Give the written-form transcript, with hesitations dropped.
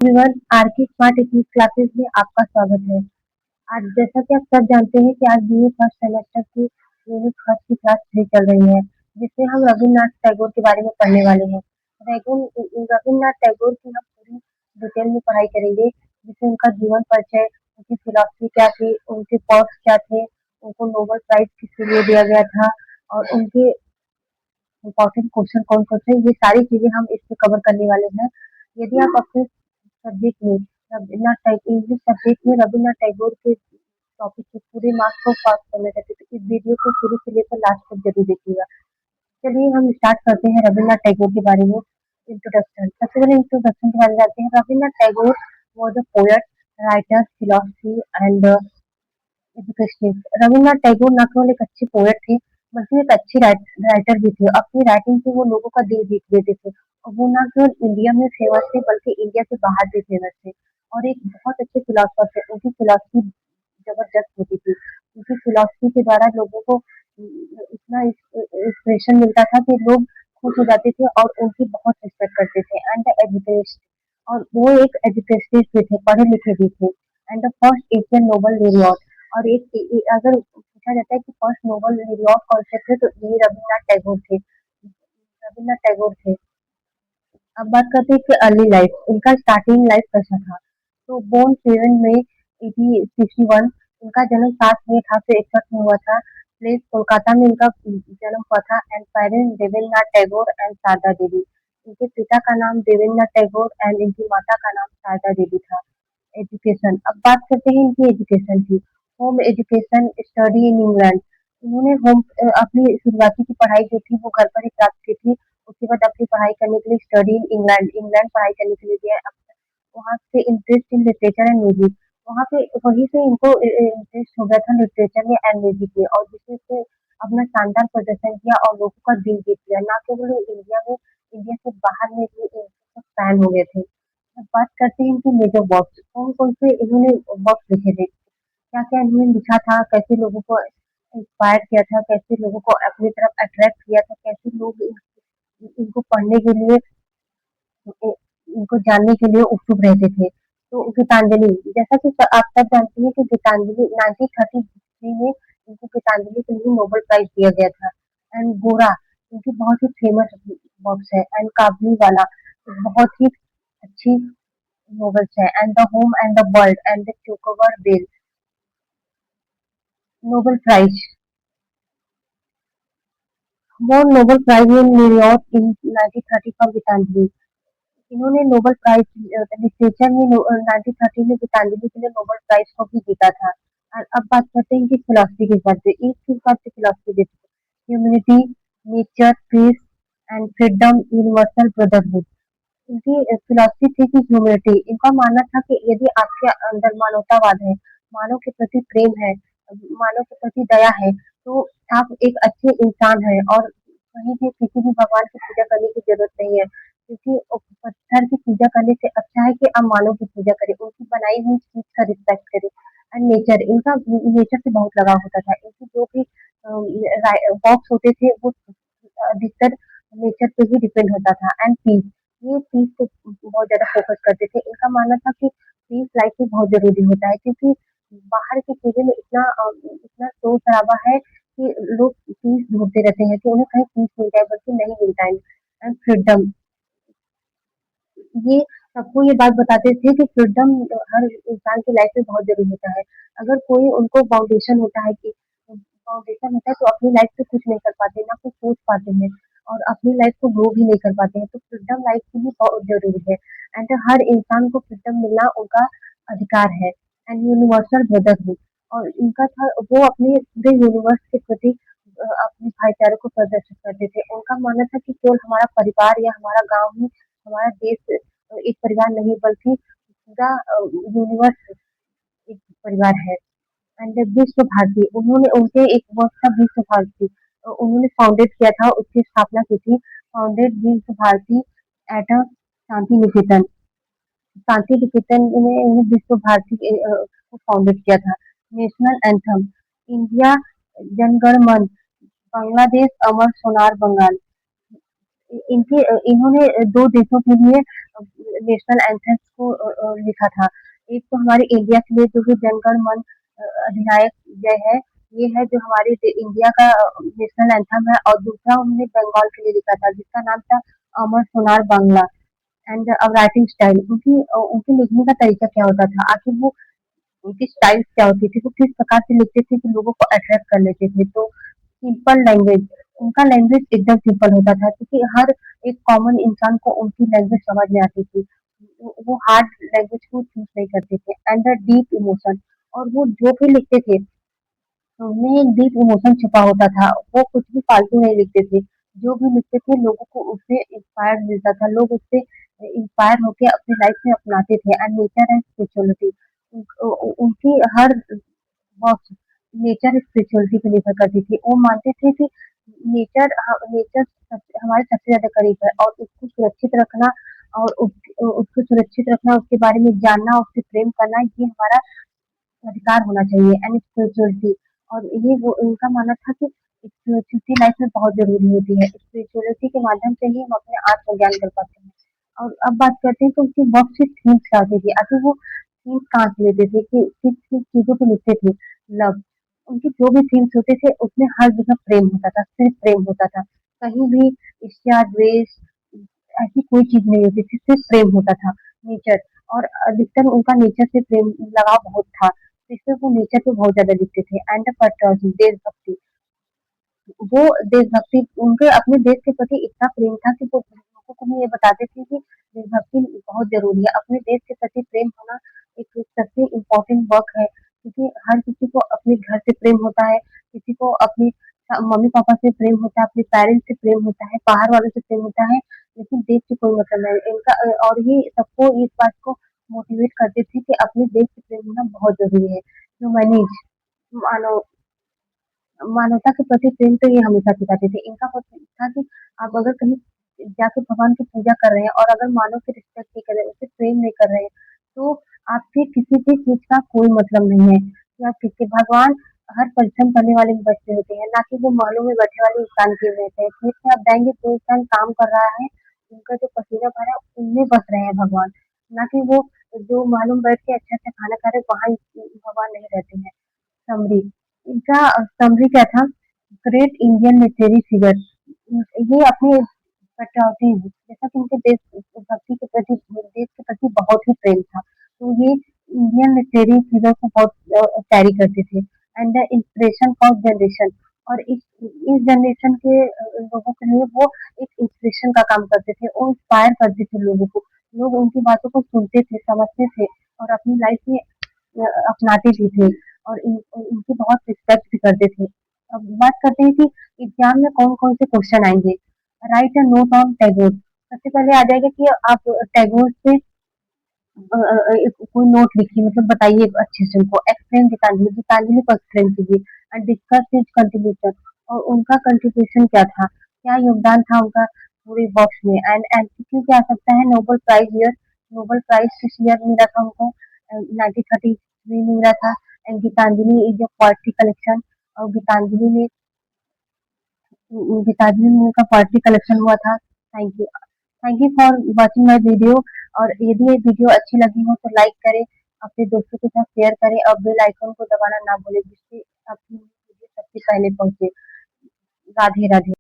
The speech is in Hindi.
एवरीवन, आर के स्मार्ट इंग्लिश क्लासेस में आपका स्वागत है। आज जैसा कि आप सब जानते हैं कि आज बीए फर्स्ट सेमेस्टर की यूनिट फर्स्ट की क्लास 3 चल रही है, जिसमें हम रविन्द्रनाथ टैगोर के बारे में पढ़ने वाले हैं। रविन्द्रनाथ टैगोर की हम पूरी डिटेल में पढ़ाई करेंगे, जिसमें उनका जीवन परिचय, उनकी फिलॉसफी क्या थी, उनके पॉट्स क्या थे, उनको नोबेल प्राइज किसके लिए दिया गया था और उनके इम्पोर्टेंट क्वेश्चन कौन कौन से, ये सारी चीजें हम इसमें कवर करने वाले हैं। यदि आप अपने सब्जेक्ट में इंग्लिश सब्जेक्ट में रविन्द्रनाथ टैगोर के टॉपिक के पूरे मार्क्स को पास करना चाहते हैं तो इस वीडियो को शुरू से लेकर लास्ट तक जरूर देखिएगा। चलिए हम स्टार्ट करते हैं रविन्द्रनाथ टैगोर के बारे में। इंट्रोडक्शन, सबसे पहले इंट्रोडक्शन के बारे में जानते हैं। Rabindranath Tagore was a poet, writer, philosophy and educationist. Rabindranath Tagore न केवल एक अच्छे पोएट थे, बल्कि एक अच्छे राइटर भी थे। अपनी राइटिंग से वो लोगों का दिल जीत लेते थे और वो न केवल इंडिया में फेमस थे, बल्कि इंडिया से बाहर भी फेमस थे और एक बहुत अच्छे फिलोसफर थे। उनकी फिलोसफी जबरदस्त होती थी। उनकी फिलोसफी के द्वारा लोगों को इतना इंस्पिरेशन मिलता था कि लोग खुश हो जाते थे और उनकी बहुत रिस्पेक्ट करते थे। एंड एजुकेशन, और वो एक एजुकेशनिस्ट भी थे, पढ़े लिखे भी थे। And the first Asian Nobel laureate, और अगर पूछा जाता है कि फर्स्ट नोबल laureate कौन से थे, तो ये रविन्द्रनाथ टैगोर थे। रविन्द्रनाथ टैगोर थे। अब बात करते हैं कि अर्ली लाइफ, इनका स्टार्टिंग लाइफ कैसा था। तो बोर्न 7 मई 1861, इनका जन्म 7 मई 1861 में हुआ था। प्लेस कोलकाता में इनका जन्म हुआ था। And parents Devendranath Tagore and Sharada Devi. इनके पिता का नाम देवेंद्रनाथ टैगोर एंड इनकी माता का नाम शारदा देवी था। एजुकेशन, अब बात करते हैं इनकी एजुकेशन की। Home education, study in England. इन्होंने अपनी शुरुआती की पढ़ाई जो थी वो घर पर ही प्राप्त की थी। उसके बाद अपनी पढ़ाई करने के लिए स्टडी इन इंग्लैंड इंग्लैंड पढ़ाई करने के लिए गया। वहाँ से interest in literature and music, वहाँ पे वहीं से इनको इंटरेस्ट हो गया था लिटरेचर में एंड म्यूजिक में, और जिसमें से अपना शानदार प्रदर्शन किया और लोगों का दिल जीत लिया। ना केवल इंडिया में, इंडिया से बाहर में भी इनके फैन हो गए थे। अब बात करते हैं इनके मेजर वर्क्स, कौन कौन से इन्होंने वर्क्स लिखे थे, क्या क्या इन्होंने लिखा था, कैसे लोगों को इंस्पायर किया था, कैसे लोगों को अपनी तरफ अट्रैक्ट किया था, कैसे लोग इनको पढ़ने के लिए, इनको जानने के लिए उत्सुक रहते थे। तो गीतांजलि, जैसा कि आप सब जानते हैं कि गीतांजलि 1933 में इनको गीतांजलि के लिए नोबेल प्राइज दिया गया था। एंड गोरा, इनकी बहुत ही फेमस बुक्स है। एंड काबुली वाला, बहुत ही अच्छी नॉवेल्स है। And the home and the world and the चोकोबार बेल। Nobel prize, more Nobel prize in New York in 1930 for Gitanjali. इन्होंने नोबेल प्राइज लिटरेचर में 1930 में गीतांजलि के लिए नोबेल प्राइज को भी जीता था। और अब बात करते हैं इनकी फिलोसफी के हिसाब से। एक हिसाब से फिलोसफी देती, humanity, nature, peace and freedom, universal brotherhood. इनकी फिलोसफी थी कि ह्यूमैनिटी, इनका मानना था कि यदि आपके अंदर मानवतावाद है, मानव के प्रति प्रेम है, मानव के प्रति दया है, तो आप एक अच्छे इंसान हैं और कहीं भी किसी भी भगवान की पूजा करने की जरूरत नहीं है, क्योंकि पत्थर की पूजा करने से अच्छा है कि आप मानव की पूजा करें, उनकी बनाई हुई चीज का रिस्पेक्ट करें। एंड नेचर, इनका नेचर से बहुत लगाव होता था। इनकी जो भी वॉक्स होते थे वो अधिकतर नेचर पे ही डिपेंड होता था। एंड पीस, ये पीस को बहुत ज्यादा फोकस करते थे। इनका मानना था कि पीस लाइफ में बहुत जरूरी होता है, क्योंकि बाहर की चीजें में इतना शोर शराबा है कि लोग पीस ढूंढते रहते हैं कि उन्हें कहीं पीस मिल जाए, बल्कि नहीं मिलता है। एंड फ्रीडम, ये सबको ये बात बताते थे कि फ्रीडम हर इंसान की लाइफ में बहुत जरूरी होता है। अगर कोई उनको फाउंडेशन होता है कि फाउंडेशन होता है तो अपनी लाइफ से कुछ नहीं कर पाते, ना कुछ सोच पाते हैं और अपनी लाइफ को ग्रो भी नहीं कर पाते हैं। तो फ्रीडम लाइफ के लिए बहुत जरूरी है। एंड हर इंसान को फ्रीडम मिलना उनका अधिकार है। एंड यूनिवर्सल ब्रदरहुड, और इनका था वो अपने पूरे यूनिवर्स के प्रति अपने भाईचारे को प्रदर्शित करते थे। उनका मानना था कि केवल हमारा परिवार या हमारा गांव ही हमारा देश एक परिवार नहीं, बल्कि पूरा यूनिवर्स एक परिवार है। एंड विश्व भारती, उन्होंने उनके एक वर्क था विश्व भारती, उन्होंने फाउंडेड किया था, उसकी स्थापना की थी। फाउंडेड विश्व भारती एट अ शांति निकेतन। शांति निकेतन में उन्हें विश्व भारती को फाउंडेड किया था। नेशनल एंथम, इंडिया जनगण मन, बांग्लादेश अमर सोनार बंगाल। इनके इन्होंने दो देशों के लिए नेशनल एंथम्स को लिखा था। एक तो हमारे इंडिया के लिए जो कि जनगण मन अधिनायक जय है, ये है जो हमारे इंडिया का नेशनल एंथम है, और दूसरा उन्होंने बंगाल के लिए लिखा था जिसका नाम था अमर Sonar Bangla. And writing style उनके लिखने का तरीका क्या होता था, आखिर वो उनकी स्टाइल क्या होती थी, वो किस प्रकार से लिखते थे कि लोगों को अट्रैक्ट कर लेते थे। तो सिंपल लैंग्वेज, उनका लैंग्वेज एकदम सिंपल होता था क्योंकि हर एक कॉमन इंसान को उनकी लैंग्वेज समझ में आती थी। वो हार्ड लैंग्वेज को चूज नहीं करते थे। एंड द डीप इमोशन, और वो जो भी लिखते थे उनमें एक डीप इमोशन छुपा होता था। वो कुछ भी फालतू नहीं लिखते थे। जो भी लिखते थे लोगों को उससे इंस्पायर मिलता था। लोग उससे इंस्पायर होके अपनी लाइफ में अपनाते थे। एंड नेचर एंड स्पिरिचुअलिटी, उनकी हर बहुत नेचर स्पिरिचुअलिटी पे निर्भर करती थी। वो मानते थे कि नेचर हमारे सबसे ज्यादा करीब है, और उसको सुरक्षित रखना, और उसको सुरक्षित रखना, उसके बारे में जानना, उससे प्रेम करना, ये हमारा अधिकार होना चाहिए। एंड स्पिरिचुअलिटी, और ये वो इनका मानना था कि स्पिरिचुअलिटी लाइफ में बहुत जरूरी होती है। स्पिरिचुअलिटी के माध्यम से ही हम अपने आत्मज्ञान कर पाते हैं। और अब बात करते हैं कि उनकी वर्क से थीम्स क्या होती थी, आखिर वो थीम्स कहाँ से लेते थे, कि किस किस चीजों पे लिखते थे। लव, उनके जो भी थीम्स होते थे उसमें हर जगह प्रेम होता था, सिर्फ प्रेम होता था। कहीं भी ईर्ष्या, द्वेष, ऐसी कोई चीज नहीं होती थी, सिर्फ प्रेम होता था। नेचर, और अधिकतर उनका नेचर से प्रेम लगाव बहुत था, इसलिए वो नेचर पे बहुत ज्यादा लिखते थे। एंड पेट्रियोटिज्म, देशभक्ति, वो देशभक्ति, उनके अपने देश के प्रति इतना प्रेम था कि वो लोगों को भी ये बताते थे कि देशभक्ति बहुत जरूरी है। अपने देश के प्रति प्रेम होना एक सबसे इम्पोर्टेंट वर्क है, क्योंकि हर किसी को अपने घर से प्रेम होता है, किसी को अपने मम्मी पापा से प्रेम होता है, अपने पेरेंट्स से प्रेम होता है, बाहर वालों से प्रेम होता है, लेकिन देश से कोई मतलब नहीं इनका। और ये सबको इस बात को मोटिवेट करते थे कि अपने देश से प्रेम होना बहुत जरूरी है। ह्यूमैनिज, मानव मानवता के प्रति प्रेम तो ये हमेशा सिखाते थे। इनका मतलब था कि आप अगर कहीं जाके भगवान की पूजा कर रहे हैं, और अगर मानव की रिस्पेक्ट नहीं कर रहे हैं, उसे प्रेम नहीं कर रहे हैं, तो आपके किसी भी चीज का कोई मतलब नहीं है कि आप किसके। भगवान हर परिश्रम करने वाले में बसते होते हैं, ना कि वो महलों में बैठे वाले इंसान के में रहते हैं। खेत में आप जाएंगे तो इंसान काम कर रहा है, उनका जो पसीना भरा है उनमें बस रहे हैं भगवान, ना कि वो जो महलों में बैठ के अच्छा अच्छा खाना खा रहे वहां भगवान नहीं रहते हैं। समरी, इनका समरी क्या था, ग्रेट इंडियन लिटरेरी फिगर। ये अपने पेट्रियोटिज्म, जैसा कि उनके देश भक्ति के प्रति, देश के प्रति बहुत ही प्रेम था, तो ये इंडियन लिटरेरी फिगर को बहुत कैरी करते थे। And the inspiration for generation, और इस जनरेशन के लोगों के लिए वो एक इंस्पिरेशन का काम करते थे। वो इंस्पायर करते थे लोगों को। लोग उनकी बातों को सुनते थे, समझते थे, और अपनी लाइफ में अपनाते भी थे, और इनकी बहुत रिस्पेक्ट भी करते थे। अब बात करते हैं कि एग्जाम में कौन कौन से क्वेश्चन आएंगे। Right a note on Tagore, सबसे पहले आ जाएगा कि आप टैगोर से कोई नोट लिखिए, मतलब बताइए अच्छे से उनको। एक्सप्लेन गीतांजलि, गीतांजलि को एक्सप्लेन कीजिए। एंड डिस्कस हिज कंट्रीब्यूशन, और उनका कंट्रीब्यूशन क्या था, क्या योगदान था उनका पूरे बॉक्स में। एंड एमसीक्यू क्या आ सकता है, Nobel prize year, Nobel prize किस ईयर मिला था उनको, 1933 में मिला था। And Gitanjali is a poetry collection, और गीतांजलि में उनका पोएट्री कलेक्शन हुआ था। Thank you, thank you for watching my video. और यदि ये वीडियो अच्छी लगी हो तो लाइक करें, अपने दोस्तों के साथ शेयर करें, और बेल आइकन को दबाना ना भूलें, जिससे आपकी वीडियो सबसे पहले पहुंचे। राधे राधे।